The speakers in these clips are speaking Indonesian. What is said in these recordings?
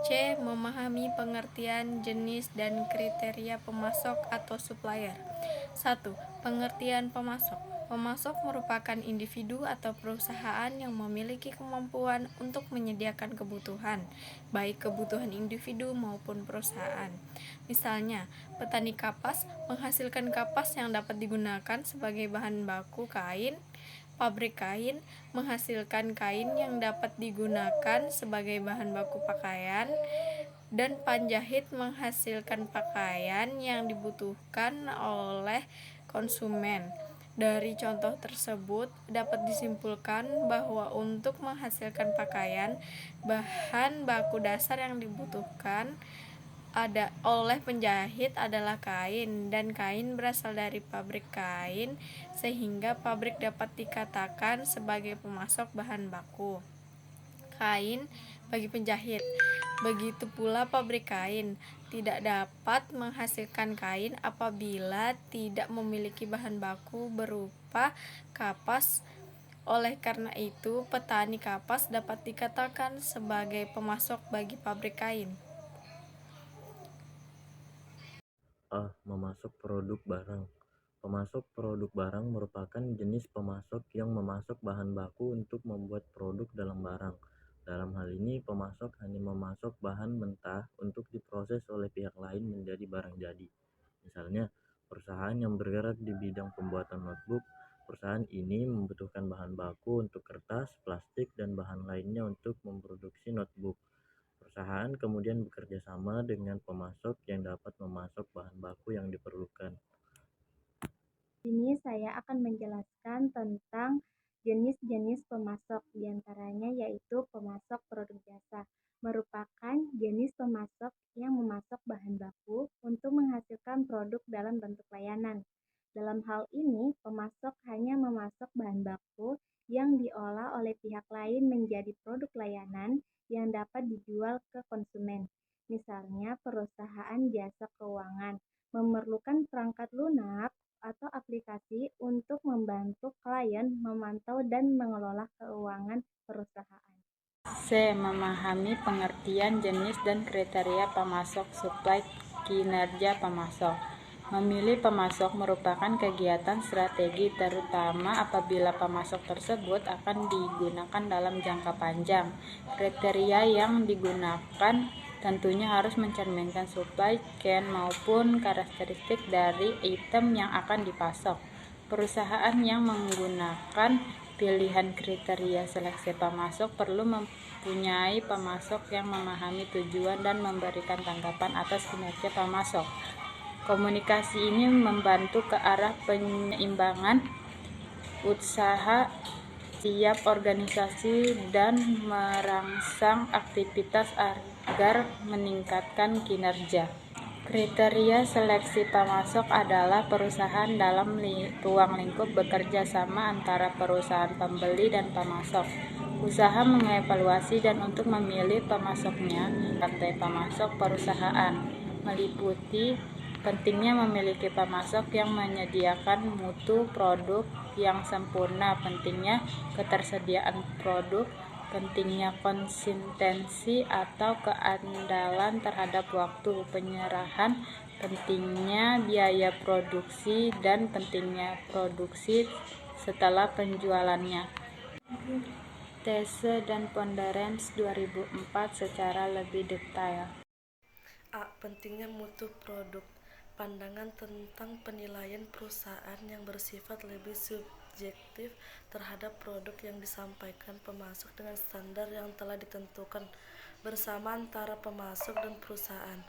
C. Memahami pengertian jenis dan kriteria pemasok atau supplier. 1. Pengertian pemasok. Pemasok merupakan individu atau perusahaan yang memiliki kemampuan untuk menyediakan kebutuhan, baik kebutuhan individu maupun perusahaan. Misalnya, petani kapas menghasilkan kapas yang dapat digunakan sebagai bahan baku kain. Pabrik kain menghasilkan kain yang dapat digunakan sebagai bahan baku pakaian, dan penjahit menghasilkan pakaian yang dibutuhkan oleh konsumen. Dari contoh tersebut dapat disimpulkan bahwa untuk menghasilkan pakaian, bahan baku dasar yang dibutuhkan oleh penjahit adalah kain, dan kain berasal dari pabrik kain, sehingga pabrik dapat dikatakan sebagai pemasok bahan baku kain bagi penjahit. Begitu pula pabrik kain tidak dapat menghasilkan kain apabila tidak memiliki bahan baku berupa kapas. Oleh karena itu, petani kapas dapat dikatakan sebagai pemasok bagi pabrik kain. Memasok produk barang. Pemasok produk barang merupakan jenis pemasok yang memasok bahan baku untuk membuat produk dalam barang. Dalam hal ini, pemasok hanya memasok bahan mentah untuk diproses oleh pihak lain menjadi barang jadi. Misalnya, perusahaan yang bergerak di bidang pembuatan notebook. Perusahaan ini membutuhkan bahan baku untuk kertas, plastik, dan bahan lainnya untuk memproduksi notebook. Perusahaan kemudian bekerja sama dengan pemasok yang dapat memasok bahan baku yang diperlukan. Ini saya akan menjelaskan tentang jenis-jenis pemasok, diantaranya yaitu pemasok produk jasa, merupakan jenis pemasok yang memasok bahan baku untuk menghasilkan produk dalam bentuk layanan. Dalam hal ini, pemasok hanya memasok bahan baku yang diolah oleh pihak lain menjadi produk layanan yang dapat dijual ke konsumen. Misalnya, perusahaan jasa keuangan memerlukan perangkat lunak atau aplikasi untuk membantu klien memantau dan mengelola keuangan perusahaan. C. Memahami pengertian jenis dan kriteria pemasok supply kinerja pemasok. Memilih pemasok merupakan kegiatan strategi terutama apabila pemasok tersebut akan digunakan dalam jangka panjang. Kriteria yang digunakan tentunya harus mencerminkan supply chain maupun karakteristik dari item yang akan dipasok. Perusahaan yang menggunakan pilihan kriteria seleksi pemasok perlu mempunyai pemasok yang memahami tujuan dan memberikan tanggapan atas kinerja pemasok. Komunikasi ini membantu ke arah penyeimbangan usaha tiap organisasi dan merangsang aktivitas agar meningkatkan kinerja. Kriteria seleksi pemasok adalah perusahaan dalam ruang lingkup bekerja sama antara perusahaan pembeli dan pemasok. Usaha mengevaluasi dan untuk memilih pemasoknya, rantai pemasok perusahaan meliputi pentingnya memiliki pemasok yang menyediakan mutu produk yang sempurna, pentingnya ketersediaan produk, pentingnya konsistensi atau keandalan terhadap waktu penyerahan, pentingnya biaya produksi, dan pentingnya produksi setelah penjualannya. These dan Ponderens 2004 secara lebih detail. A. Pentingnya mutu produk. Pandangan tentang penilaian perusahaan yang bersifat lebih subjektif terhadap produk yang disampaikan pemasok dengan standar yang telah ditentukan bersama antara pemasok dan perusahaan.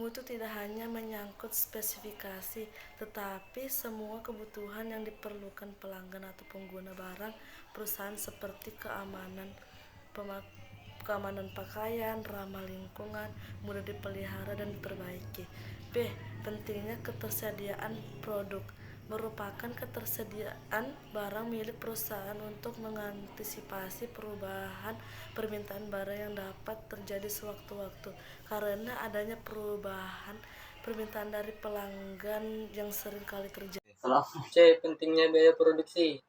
Mutu tidak hanya menyangkut spesifikasi, tetapi semua kebutuhan yang diperlukan pelanggan atau pengguna barang perusahaan seperti keamanan pakaian, ramah lingkungan, mudah dipelihara dan diperbaiki. B. Pentingnya ketersediaan produk. Merupakan ketersediaan barang milik perusahaan untuk mengantisipasi perubahan permintaan barang yang dapat terjadi sewaktu-waktu karena adanya perubahan permintaan dari pelanggan yang sering kali terjadi. C. Pentingnya biaya produksi.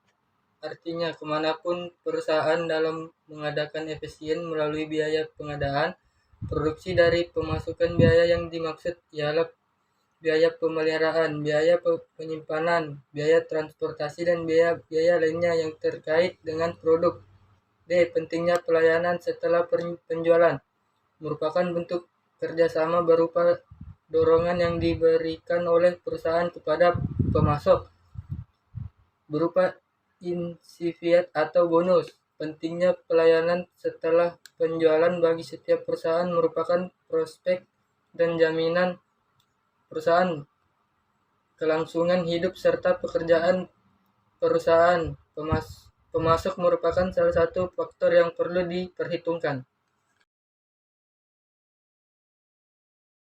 Artinya, kemanapun perusahaan dalam mengadakan efisien melalui biaya pengadaan, produksi dari pemasukan. Biaya yang dimaksud ialah biaya pemeliharaan, biaya penyimpanan, biaya transportasi, dan biaya lainnya yang terkait dengan produk. D. Pentingnya pelayanan setelah penjualan merupakan bentuk kerjasama berupa dorongan yang diberikan oleh perusahaan kepada pemasok berupa insentif atau bonus. Pentingnya pelayanan setelah penjualan bagi setiap perusahaan merupakan prospek dan jaminan perusahaan, kelangsungan hidup serta pekerjaan perusahaan. Pemasok merupakan salah satu faktor yang perlu diperhitungkan.